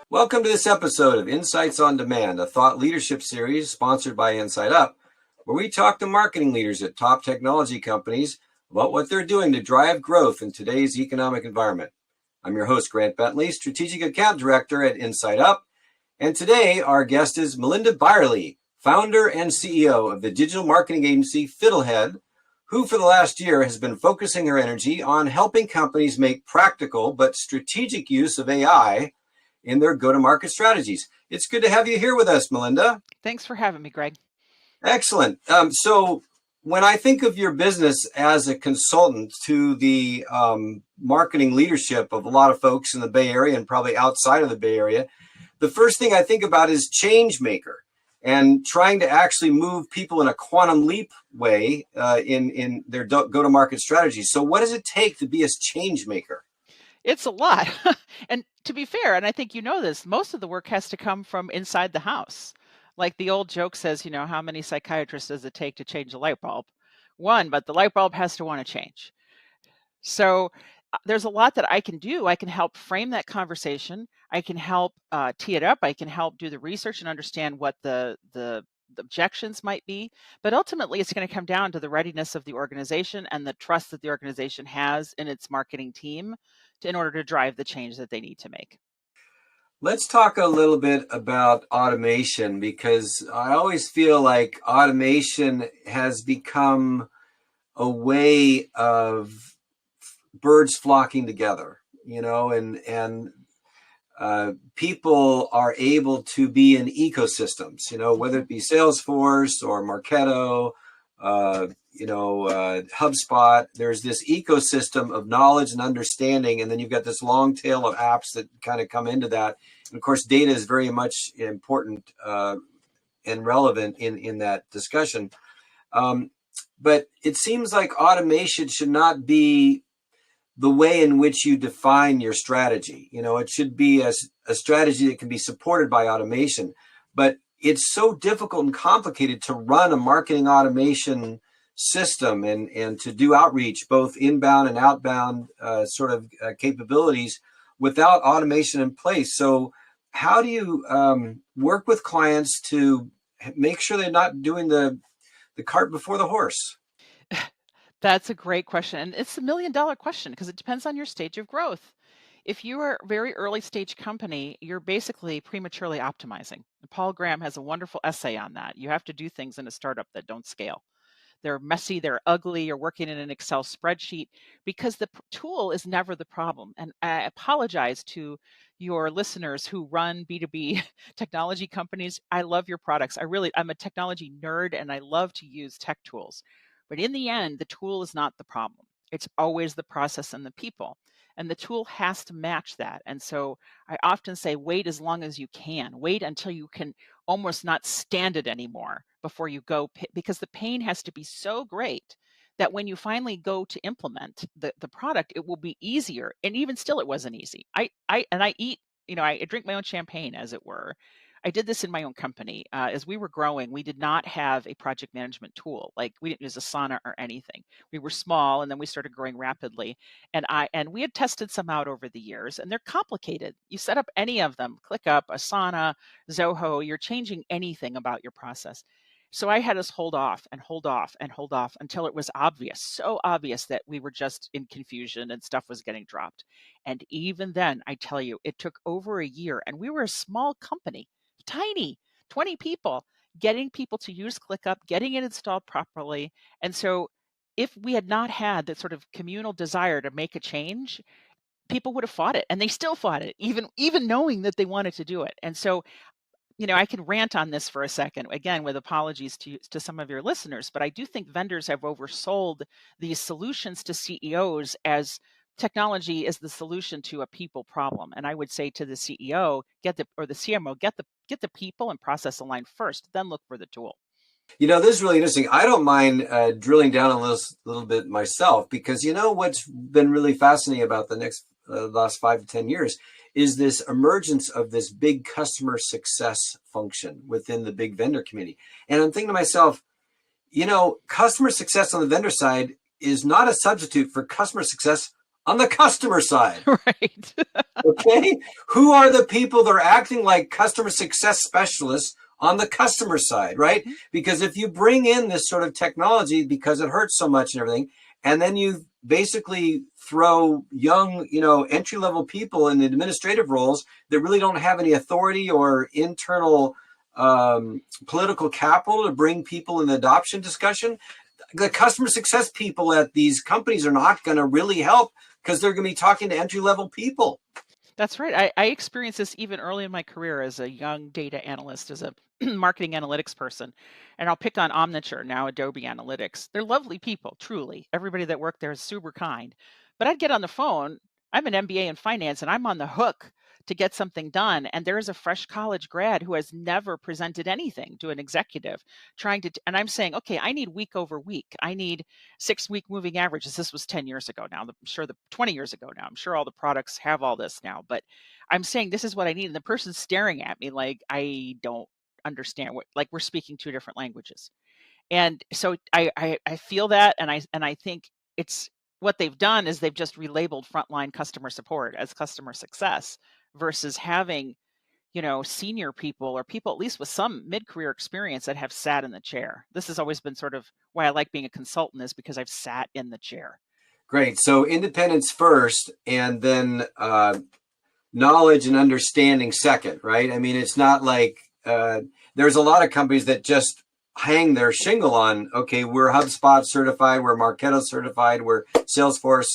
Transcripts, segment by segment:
Welcome to this episode of Insights on Demand, a thought leadership series sponsored by InsideUp, where we talk to marketing leaders at top technology companies about what they're doing to drive growth in today's economic environment. I'm your host, Grant Bentley, Strategic Account Director at InsideUp, and today our guest is Melinda Byerley, founder and CEO of the digital marketing agency Fiddlehead, who for the last year has been focusing her energy on helping companies make practical but strategic use of AI in their go-to-market strategies. It's good to have you here with us, Melinda. Thanks for having me, Greg. Excellent. So when I think of your business as a consultant to the marketing leadership of a lot of folks in the Bay Area and probably outside of the Bay Area, the first thing I think about is change maker and trying to actually move people in a quantum leap way in their go-to-market strategies. So what does it take to be a change maker? It's a lot. And to be fair, and I think you know this, most of the work has to come from inside the house. Like the old joke says, how many psychiatrists does it take to change a light bulb? One, but the light bulb has to want to change. So there's a lot that I can do. I can help frame that conversation. I can help tee it up. I can help do the research and understand what the objections might be, but ultimately it's going to come down to the readiness of the organization and the trust that the organization has in its marketing team in order to drive the change that they need to make. Let's talk a little bit about automation, because I always feel like automation has become a way of birds flocking together, and people are able to be in ecosystems, whether it be Salesforce or Marketo, HubSpot. There's this ecosystem of knowledge and understanding, and then you've got this long tail of apps that kind of come into that. And of course, data is very much important and relevant in that discussion. But it seems like automation should not be the way in which you define your strategy. It should be a strategy that can be supported by automation. But it's so difficult and complicated to run a marketing automation system and to do outreach, both inbound and outbound capabilities without automation in place. So how do you work with clients to make sure they're not doing the cart before the horse? That's a great question. And it's $1 million question because it depends on your stage of growth. If you are a very early stage company, you're basically prematurely optimizing. And Paul Graham has a wonderful essay on that. You have to do things in a startup that don't scale. They're messy, they're ugly, you're working in an Excel spreadsheet because the tool is never the problem. And I apologize to your listeners who run B2B technology companies. I love your products. I'm a technology nerd and I love to use tech tools. But in the end, the tool is not the problem. It's always the process and the people. And the tool has to match that. And so I often say, wait as long as you can. Wait until you can almost not stand it anymore before you go, because the pain has to be so great that when you finally go to implement the product, it will be easier. And even still, it wasn't easy. I drink my own champagne, as it were. I did this in my own company. As we were growing, we did not have a project management tool. Like we didn't use Asana or anything. We were small, and then we started growing rapidly. And we had tested some out over the years, and they're complicated. You set up any of them, ClickUp, Asana, Zoho, you're changing anything about your process. So I had us hold off and hold off and hold off until it was obvious, so obvious that we were just in confusion and stuff was getting dropped. And even then, I tell you, it took over a year, and we were a small company. Tiny, 20 people, getting people to use ClickUp, getting it installed properly. And so if we had not had that sort of communal desire to make a change, people would have fought it, and they still fought it, even knowing that they wanted to do it. And so, I can rant on this for a second, again, with apologies to some of your listeners, but I do think vendors have oversold these solutions to CEOs as technology is the solution to a people problem. And I would say to the CEO, or the CMO, get the people and process aligned first, then look for the tool. This is really interesting. I don't mind drilling down a little bit myself, because what's been really fascinating about the last 5 to 10 years is this emergence of this big customer success function within the big vendor community. And I'm thinking to myself, customer success on the vendor side is not a substitute for customer success on the customer side. Right. Okay. Who are the people that are acting like customer success specialists on the customer side, right? Mhm. Because if you bring in this sort of technology because it hurts so much and everything, and then you basically throw young, entry level people in administrative roles that really don't have any authority or internal political capital to bring people in the adoption discussion, the customer success people at these companies are not going to really help because they're going to be talking to entry level people. That's right. I experienced this even early in my career as a young data analyst, as a marketing analytics person. And I'll pick on Omniture, now Adobe Analytics. They're lovely people, truly. Everybody that worked there is super kind. But I'd get on the phone. I'm an MBA in finance and I'm on the hook to get something done. And there's a fresh college grad who has never presented anything to an executive and I'm saying, okay, I need week over week. I need 6-week moving averages. This was 10 years ago now. I'm sure 20 years ago now. I'm sure all the products have all this now, but I'm saying this is what I need. And the person's staring at me like I don't understand like we're speaking two different languages. And so I feel that, and I think it's what they've done is they've just relabeled frontline customer support as customer success versus having, senior people or people at least with some mid-career experience that have sat in the chair. This has always been sort of why I like being a consultant, is because I've sat in the chair. Great. So independence first, and then knowledge and understanding second, right? I mean, it's not like there's a lot of companies that just hang their shingle on, okay, we're HubSpot certified, we're Marketo certified, we're Salesforce,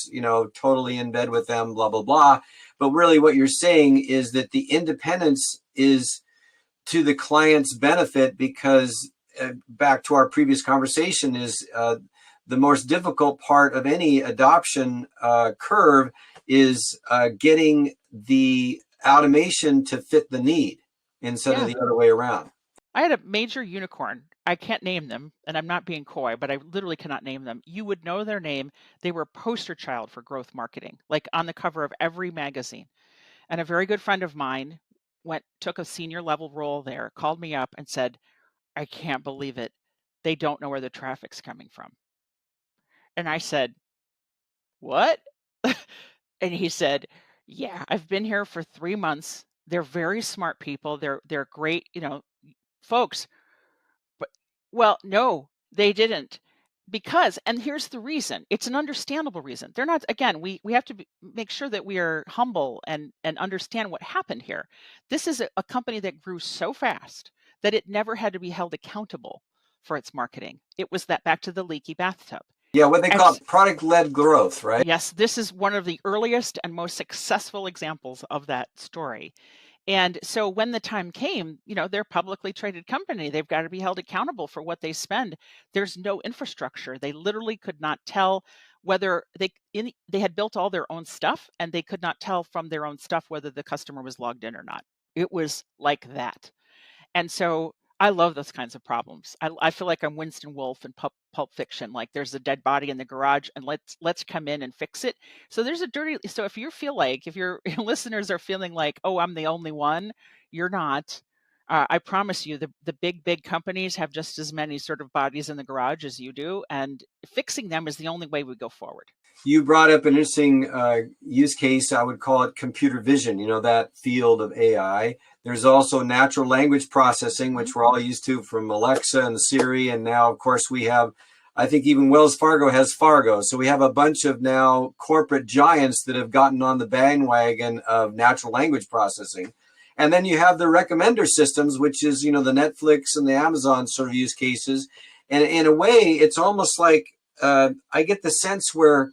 totally in bed with them, blah, blah, blah. But really what you're saying is that the independence is to the client's benefit because back to our previous conversation is the most difficult part of any adoption curve is getting the automation to fit the need instead of Yeah. the other way around. I had a major unicorn. I can't name them, and I'm not being coy, but I literally cannot name them. You would know their name. They were a poster child for growth marketing, like on the cover of every magazine. And a very good friend of mine took a senior level role there, called me up and said, I can't believe it. They don't know where the traffic's coming from. And I said, what? And he said, yeah, I've been here for 3 months. They're very smart people. They're great, folks. But well, no, they didn't. Because, and here's the reason, it's an understandable reason. They're not, again, we have to make sure that we are humble and understand what happened here. This is a company that grew so fast that it never had to be held accountable for its marketing. It was that back to the leaky bathtub. Yeah, what they And call product-led growth, right? yes, this is one of the earliest and most successful examples of that story. And so when the time came, they're a publicly traded company. They've got to be held accountable for what they spend. There's no infrastructure. They literally could not tell whether they had built all their own stuff, and they could not tell from their own stuff whether the customer was logged in or not. It was like that. And so I love those kinds of problems. I feel like I'm Winston Wolfe in Pulp Fiction. Like there's a dead body in the garage, and let's come in and fix it. So so if if your listeners are feeling like, oh, I'm the only one, you're not. I promise you, the big companies have just as many sort of bodies in the garage as you do, and fixing them is the only way we go forward. You brought up an interesting use case. I would call it computer vision, that field of AI. There's also natural language processing, which we're all used to from Alexa and Siri. And now, of course, we have, I think even Wells Fargo has Fargo. So we have a bunch of now corporate giants that have gotten on the bandwagon of natural language processing. And then you have the recommender systems, which is, the Netflix and the Amazon sort of use cases. And in a way, it's almost like I get the sense where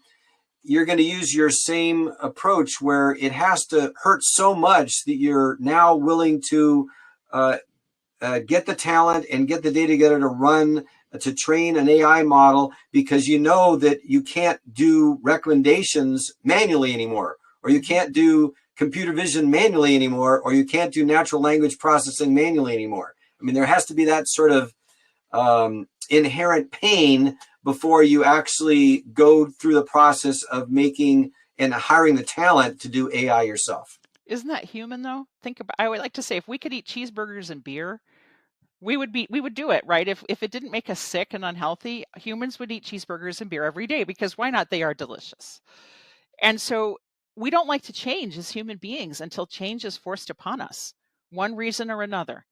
you're going to use your same approach where it has to hurt so much that you're now willing to get the talent and get the data together to train an AI model because you know that you can't do recommendations manually anymore, or you can't do computer vision manually anymore, or you can't do natural language processing manually anymore. I mean, there has to be that sort of inherent pain before you actually go through the process of making and hiring the talent to do AI yourself. Isn't that human though? I would like to say, if we could eat cheeseburgers and beer, we would do it, right? If it didn't make us sick and unhealthy, humans would eat cheeseburgers and beer every day, because why not? They are delicious. And so we don't like to change as human beings until change is forced upon us, one reason or another.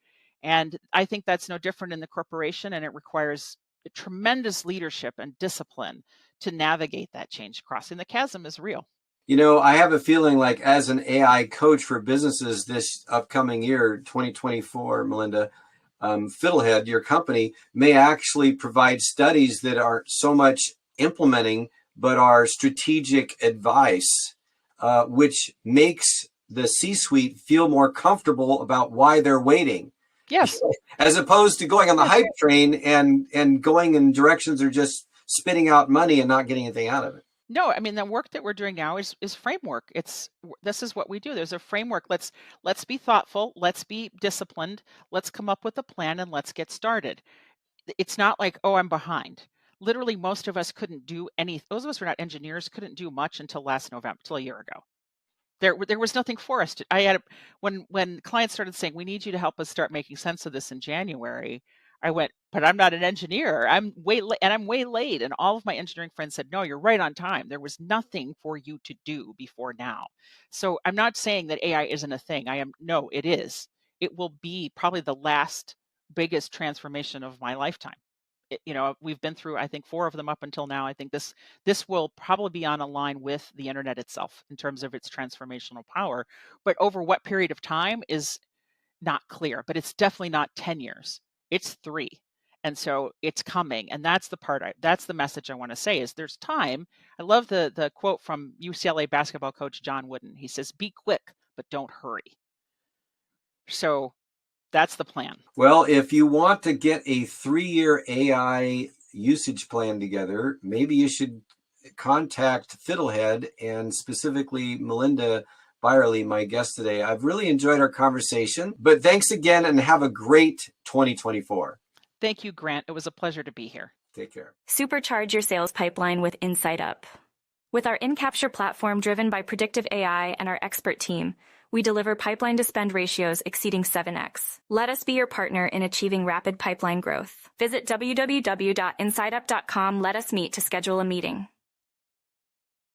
And I think that's no different in the corporation, and it requires tremendous leadership and discipline to navigate that change. Crossing the chasm is real. I have a feeling like as an AI coach for businesses this upcoming year, 2024, Melinda, Fiddlehead, your company, may actually provide studies that aren't so much implementing, but are strategic advice, which makes the C-suite feel more comfortable about why they're waiting. Yes. As opposed to going on the hype train and going in directions that are just spitting out money and not getting anything out of it. No, I mean, the work that we're doing now is framework. This is what we do. There's a framework. Let's be thoughtful. Let's be disciplined. Let's come up with a plan and let's get started. It's not like, oh, I'm behind. Literally, most of us couldn't do anything. Those of us who are not engineers couldn't do much until last November, till a year ago. There was nothing for us to. When clients started saying, we need you to help us start making sense of this in January, I went, but I'm not an engineer. I'm way late. And all of my engineering friends said, no, you're right on time. There was nothing for you to do before now. So I'm not saying that AI isn't a thing. No, it is. It will be probably the last biggest transformation of my lifetime. We've been through, I think, 4 of them up until now. I think this will probably be on a line with the internet itself in terms of its transformational power. But over what period of time is not clear, but it's definitely not 10 years. It's 3. And so it's coming. And that's the message I want to say is there's time. I love the quote from UCLA basketball coach John Wooden. He says, be quick, but don't hurry. So that's the plan. Well, if you want to get a 3-year AI usage plan together, maybe you should contact Fiddlehead and specifically Melinda Byerley, my guest today. I've really enjoyed our conversation, but thanks again and have a great 2024. Thank you, Grant. It was a pleasure to be here. Take care. Supercharge your sales pipeline with InsideUp. With our in-capture platform driven by Predictive AI and our expert team, we deliver pipeline to spend ratios exceeding 7x. Let us be your partner in achieving rapid pipeline growth. Visit www.insideup.com. Let us meet to schedule a meeting.